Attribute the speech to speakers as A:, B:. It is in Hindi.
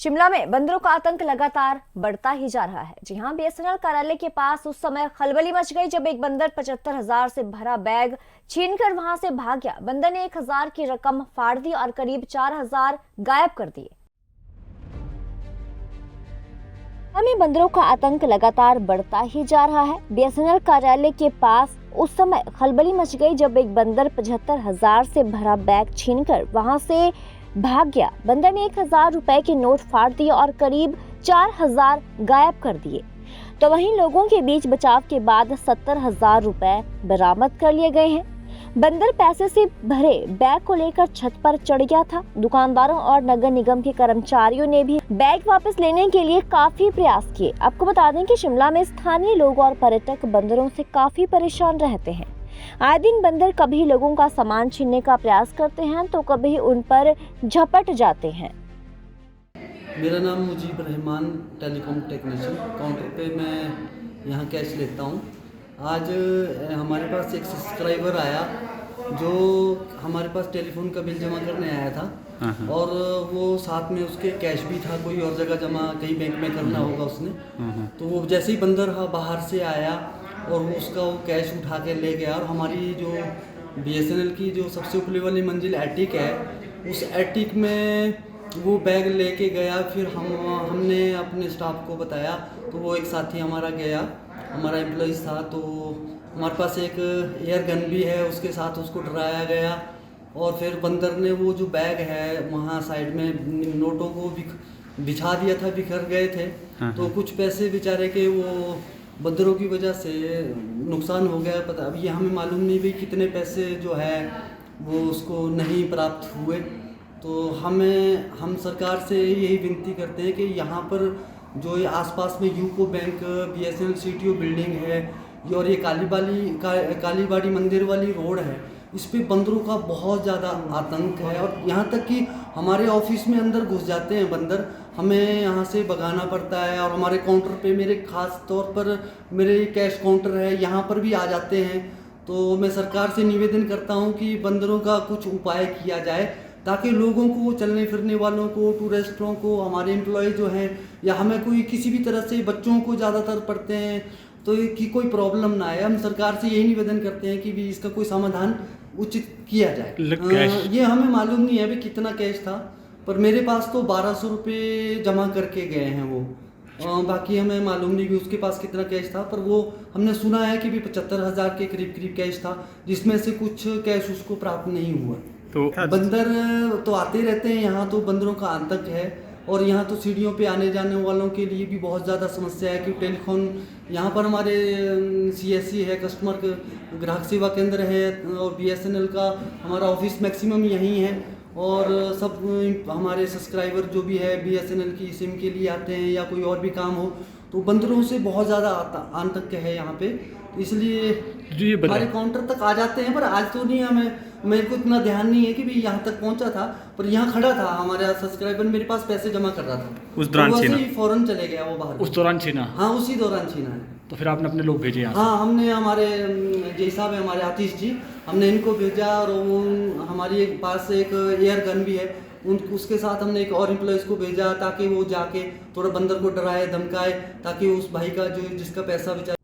A: शिमला में बंदरों का आतंक लगातार बढ़ता ही जा रहा है। जी हां, बीएसएनएल कार्यालय के पास उस समय खलबली मच गई जब एक बंदर 75,000 से भरा बैग छीनकर वहां से भाग गया। बंदर ने 1,000 की रकम फाड़ दी और करीब 4,000 गायब कर दिए। में बंदरों का आतंक लगातार बढ़ता ही जा रहा है। बीएसएनएल कार्यालय के पास उस समय खलबली मच गई जब एक बंदर 75,000 से भरा बैग छीनकर वहां से भाग गया। बंदर ने 1,000 रुपए के नोट फाड़ दिए और करीब 4,000 गायब कर दिए। तो वहीं लोगों के बीच बचाव के बाद 70,000 रुपए बरामद कर लिए गए हैं। बंदर पैसे से भरे बैग को लेकर छत पर चढ़ गया था। दुकानदारों और नगर निगम के कर्मचारियों ने भी बैग वापस लेने के लिए काफी प्रयास किए। आपको बता दें कि शिमला में स्थानीय लोग और पर्यटक बंदरों से काफी परेशान रहते हैं। आए दिन बंदर कभी लोगों का सामान छीनने का प्रयास करते हैं तो कभी उन पर झपट जाते हैं।
B: मेरा नाम Mujeeb Rahman, telecom technician. Counter पे मैं यहाँ कैश लेता हूँ। आज हमारे पास एक सब्सक्राइबर आया जो हमारे पास टेलीफोन का बिल जमा करने आया था और वो साथ में उसके कैश भी था, कोई और जगह जमा कहीं बैंक में करना होगा उसने। तो वो जैसे ही बंदर बाहर से आया और उसका वो कैश उठा के ले गया और हमारी जो बीएसएनएल की जो सबसे ऊपरी वाली मंजिल एटिक है, उस एटिक में वो बैग लेके गया। फिर हमने अपने स्टाफ को बताया तो वो एक साथी हमारा गया, हमारा एम्प्लॉइज़ था। तो हमारे पास एक एयर गन भी है, उसके साथ उसको डराया गया और फिर बंदर ने वो जो बैग है वहाँ साइड में नोटों को बिछा दिया था, बिखर गए थे। तो कुछ पैसे बेचारे के वो बंदरों की वजह से नुकसान हो गया। पता अभी हमें मालूम नहीं भी कितने पैसे जो है वो उसको नहीं प्राप्त हुए। तो हम सरकार से यही विनती करते हैं कि यहाँ पर जो ये आसपास में UCO bank, BSNL CTO building है और ये कालीबाड़ी मंदिर वाली रोड है, इस पे बंदरों का बहुत ज़्यादा आतंक है। और यहाँ तक कि हमारे ऑफिस में अंदर घुस जाते हैं बंदर, हमें यहाँ से भगाना पड़ता है। और हमारे काउंटर पे, मेरे खास तौर पर मेरे कैश काउंटर है, यहाँ पर भी आ जाते हैं। तो मैं सरकार से निवेदन करता हूँ कि बंदरों का कुछ उपाय किया जाए ताकि लोगों को, चलने फिरने वालों को, टूरिस्टों को, हमारे एम्प्लॉय जो हैं या हमें कोई किसी भी तरह से बच्चों को ज़्यादातर पढ़ते हैं तो कि कोई प्रॉब्लम ना आए। हम सरकार से यही निवेदन करते हैं कि भी इसका कोई समाधान उचित किया जाए। ये हमें मालूम नहीं है अभी कितना कैश था, पर मेरे पास तो 1,200 रुपये जमा करके गए हैं वो। बाकी हमें मालूम नहीं कि उसके पास कितना कैश था, पर वो हमने सुना है कि भी 75,000 के करीब कैश था, जिसमें से कुछ कैश उसको प्राप्त नहीं हुआ। तो बंदर तो आते रहते हैं यहाँ, तो बंदरों का आतंक है। और यहाँ तो सीढ़ियों पे आने जाने वालों के लिए भी बहुत ज़्यादा समस्या है कि टेलीफोन, यहाँ पर हमारे सीएससी है, कस्टमर ग्राहक सेवा केंद्र है, और बीएसएनएल का हमारा ऑफिस मैक्सिमम यहीं है। और सब हमारे सब्सक्राइबर जो भी है बीएसएनएल की सिम के लिए आते हैं या कोई और भी काम हो, तो बंदरों से बहुत ज़्यादा आतंक है यहाँ पे। इसलिए हमारे काउंटर तक आ जाते हैं, पर आज तो नहीं, मेरे को इतना ध्यान नहीं है कि भी यहाँ तक पहुँचा था, पर यहाँ खड़ा था हमारा सब्सक्राइबर, मेरे पास पैसे जमा कर रहा था।
C: उस दौरान
B: छीना, फौरन चले गया वो बाहर।
C: उस दौरान छीना?
B: हाँ, उसी दौरान छीना है।
C: तो फिर आपने अपने लोग भेजे यहाँ से?
B: हाँ, हमने हमारे जय साहब है, हमारे आतिश जी, हमने इनको भेजा। और वो हमारी पास एक एयर गन भी है, उसके साथ हमने एक और एम्प्लॉइज़ को भेजा ताकि वो जाके थोड़ा बंदर को डराए धमकाए, ताकि उस भाई का जो जिसका पैसा बेचारा